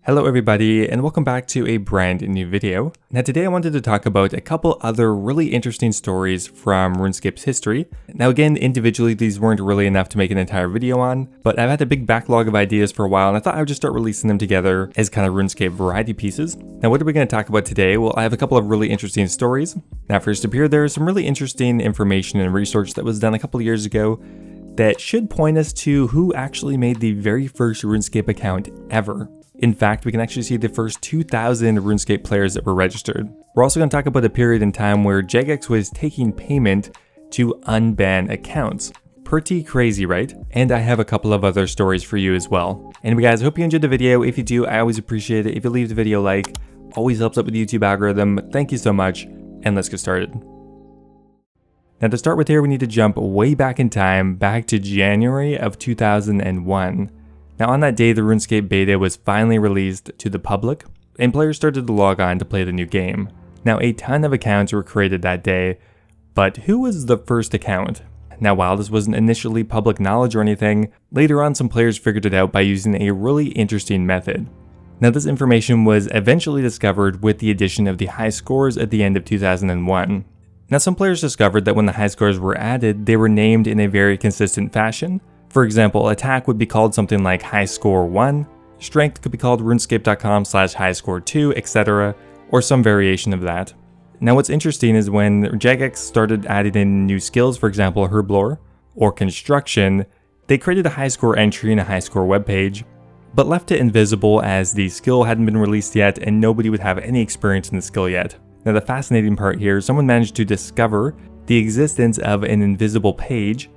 Hello everybody, and welcome back to a brand new video. Now today I wanted to talk about a couple other really interesting stories from RuneScape's history. Now again, individually these weren't really enough to make an entire video on, but I've had a big backlog of ideas for a while and I thought I would just start releasing them together as kind of RuneScape variety pieces. Now what are we going to talk about today? Well, I have a couple of really interesting stories. Now first up here, there is some really interesting information and research that was done a couple of years ago that should point us to who actually made the very first RuneScape account ever. In fact, we can actually see the first 2,000 RuneScape players that were registered. We're also going to talk about a period in time where Jagex was taking payment to unban accounts. Pretty crazy, right? And I have a couple of other stories for you as well. Anyway guys, I hope you enjoyed the video. If you do, I always appreciate it. If you leave the video a like, always helps out with the YouTube algorithm. Thank you so much, and let's get started. Now to start with here, we need to jump way back in time, back to January of 2001. Now on that day, the RuneScape beta was finally released to the public, and players started to log on to play the new game. Now a ton of accounts were created that day, but who was the first account? Now while this wasn't initially public knowledge or anything, later on some players figured it out by using a really interesting method. Now this information was eventually discovered with the addition of the high scores at the end of 2001. Now some players discovered that when the high scores were added, they were named in a very consistent fashion. For example, attack would be called something like high score 1, strength could be called runescape.com/high score 2, etc., or some variation of that. Now what's interesting is when Jagex started adding in new skills, for example herblore or construction, they created a high score entry in a high score webpage, but left it invisible as the skill hadn't been released yet and nobody would have any experience in the skill yet. Now the fascinating part here, someone managed to discover the existence of an invisible page.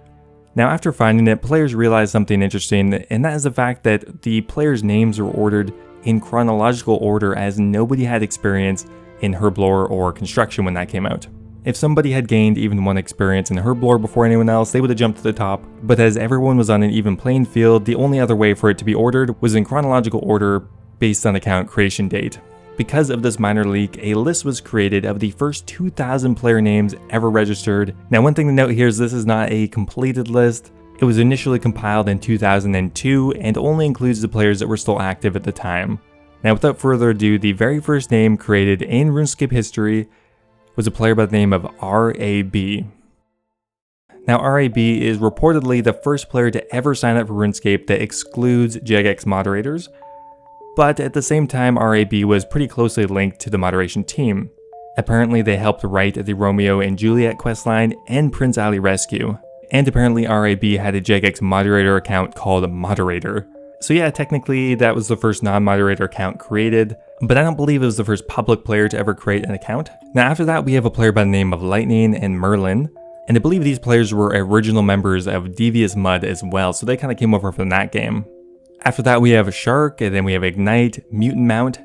Now after finding it, players realized something interesting, and that is the fact that the players' names were ordered in chronological order as nobody had experience in herblore or construction when that came out. If somebody had gained even one experience in herblore before anyone else, they would have jumped to the top, but as everyone was on an even playing field, the only other way for it to be ordered was in chronological order based on account creation date. Because of this minor leak, a list was created of the first 2,000 player names ever registered. Now one thing to note here is this is not a completed list. It was initially compiled in 2002 and only includes the players that were still active at the time. Now without further ado, the very first name created in RuneScape history was a player by the name of RAB. Now RAB is reportedly the first player to ever sign up for RuneScape that excludes Jagex moderators. But at the same time, RAB was pretty closely linked to the moderation team. Apparently they helped write the Romeo and Juliet questline and Prince Ali rescue. And apparently RAB had a Jagex moderator account called Moderator. So yeah, technically that was the first non-moderator account created, but I don't believe it was the first public player to ever create an account. Now after that we have a player by the name of Lightning and Merlin, and I believe these players were original members of Devious Mud as well, so they kind of came over from that game. After that we have a Shark, and then we have Ignite, Mutant Mount.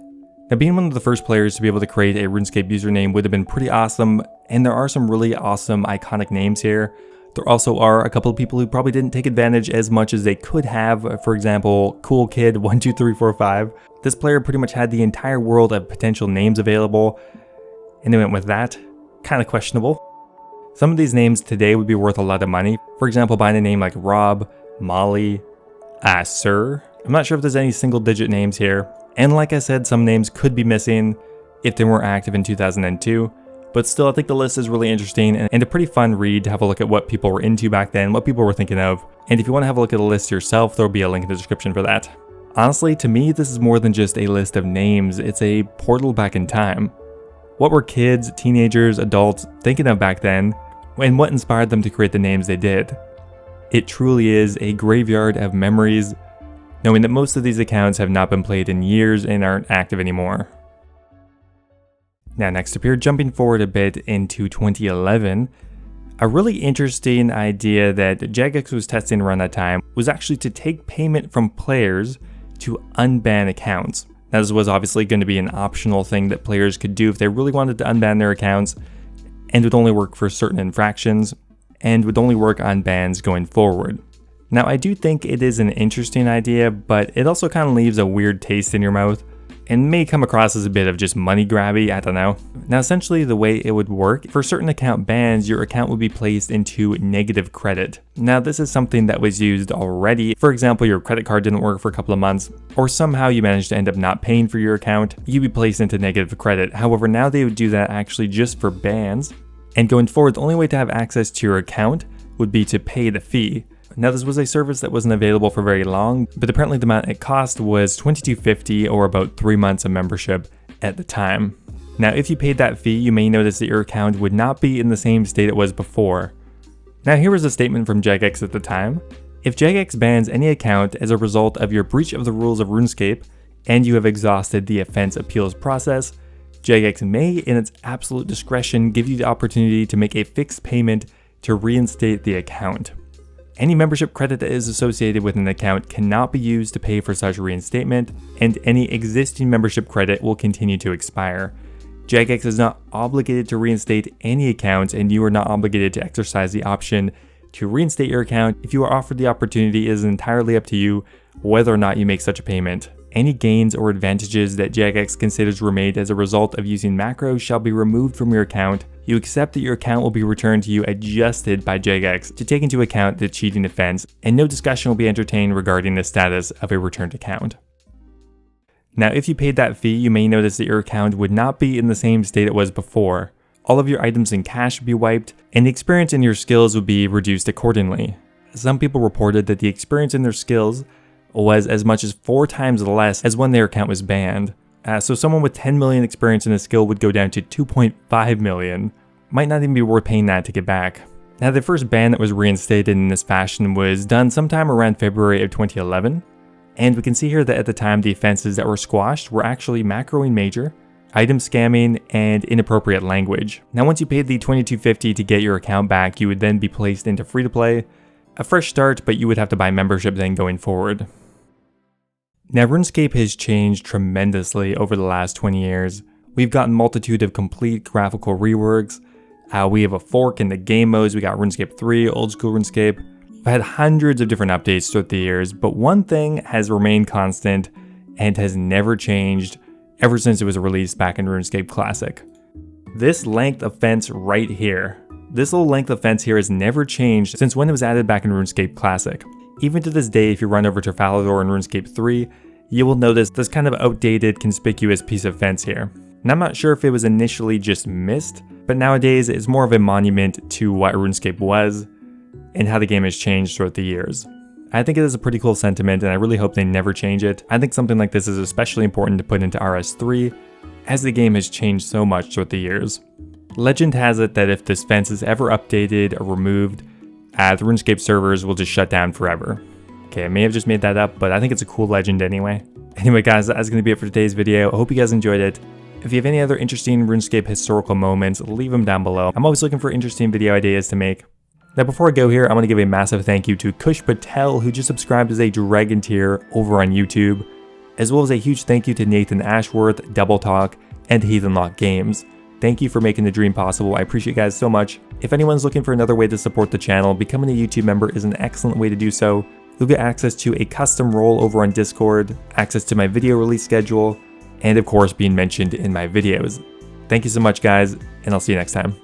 Now being one of the first players to be able to create a RuneScape username would have been pretty awesome, and there are some really awesome iconic names here. There also are a couple of people who probably didn't take advantage as much as they could have. For example, Cool Kid 12345. This player pretty much had the entire world of potential names available, and they went with that. Kind of questionable. Some of these names today would be worth a lot of money. For example, buying a name like Rob, Molly, Sir. I'm not sure if there's any single digit names here, and like I said, some names could be missing if they weren't active in 2002, but still I think the list is really interesting and a pretty fun read to have a look at what people were into back then, what people were thinking of, and if you want to have a look at the list yourself, there'll be a link in the description for that. Honestly, to me this is more than just a list of names, it's a portal back in time. What were kids, teenagers, adults thinking of back then, and what inspired them to create the names they did? It truly is a graveyard of memories, knowing that most of these accounts have not been played in years and aren't active anymore. Now next up here, jumping forward a bit into 2011, a really interesting idea that Jagex was testing around that time was actually to take payment from players to unban accounts. Now this was obviously going to be an optional thing that players could do if they really wanted to unban their accounts, and would only work for certain infractions, and would only work on bans going forward. Now I do think it is an interesting idea, but it also kind of leaves a weird taste in your mouth. and may come across as a bit of just money grabby, I don't know. Now essentially the way it would work, for certain account bans, your account would be placed into negative credit. Now this is something that was used already. For example, your credit card didn't work for a couple of months, or somehow you managed to end up not paying for your account, you'd be placed into negative credit. However, now they would do that actually just for bans, and going forward, the only way to have access to your account would be to pay the fee. Now this was a service that wasn't available for very long, but apparently the amount it cost was $22.50 or about 3 months of membership at the time. Now if you paid that fee, you may notice that your account would not be in the same state it was before. Now here was a statement from Jagex at the time. If Jagex bans any account as a result of your breach of the rules of RuneScape, and you have exhausted the offense appeals process, Jagex may, in its absolute discretion, give you the opportunity to make a fixed payment to reinstate the account. Any membership credit that is associated with an account cannot be used to pay for such reinstatement, and any existing membership credit will continue to expire. Jagex is not obligated to reinstate any account, and you are not obligated to exercise the option to reinstate your account. If you are offered the opportunity, it is entirely up to you whether or not you make such a payment. Any gains or advantages that Jagex considers were made as a result of using macros shall be removed from your account. You accept that your account will be returned to you adjusted by Jagex to take into account the cheating offense, and no discussion will be entertained regarding the status of a returned account. Now, if you paid that fee, you may notice that your account would not be in the same state it was before. All of your items and cash would be wiped, and the experience in your skills would be reduced accordingly. Some people reported that the experience in their skills was as much as 4 times less as when their account was banned. So someone with 10 million experience in a skill would go down to 2.5 million. Might not even be worth paying that to get back. Now the first ban that was reinstated in this fashion was done sometime around February of 2011. And we can see here that at the time the offenses that were squashed were actually macroing major, item scamming, and inappropriate language. Now once you paid the $22.50 to get your account back, you would then be placed into free-to-play. A fresh start, but you would have to buy membership then going forward. Now RuneScape has changed tremendously over the last 20 years. We've gotten a multitude of complete graphical reworks. We have a fork in the game modes. We got RuneScape 3, old school RuneScape. We've had hundreds of different updates throughout the years, but one thing has remained constant and has never changed ever since it was released back in RuneScape Classic. This length of fence right here. This little length of fence here has never changed since when it was added back in RuneScape Classic. Even to this day, if you run over to Falador in RuneScape 3, you will notice this kind of outdated, conspicuous piece of fence here. And I'm not sure if it was initially just missed, but nowadays it's more of a monument to what RuneScape was and how the game has changed throughout the years. I think it is a pretty cool sentiment, and I really hope they never change it. I think something like this is especially important to put into RS3, as the game has changed so much throughout the years. Legend has it that if this fence is ever updated or removed, the RuneScape servers will just shut down forever. Okay, I may have just made that up, but I think it's a cool legend anyway. Anyway guys, that's going to be it for today's video. I hope you guys enjoyed it. If you have any other interesting RuneScape historical moments, leave them down below. I'm always looking for interesting video ideas to make. Now before I go here, I want to give a massive thank you to Kush Patel, who just subscribed as a Dragon tier over on YouTube, as well as a huge thank you to Nathan Ashworth, Double Talk, and Heathen Lock Games. Thank you for making the dream possible. I appreciate you guys so much. If anyone's looking for another way to support the channel, becoming a YouTube member is an excellent way to do so. You'll get access to a custom role over on Discord, access to my video release schedule, and of course being mentioned in my videos. Thank you so much guys, and I'll see you next time.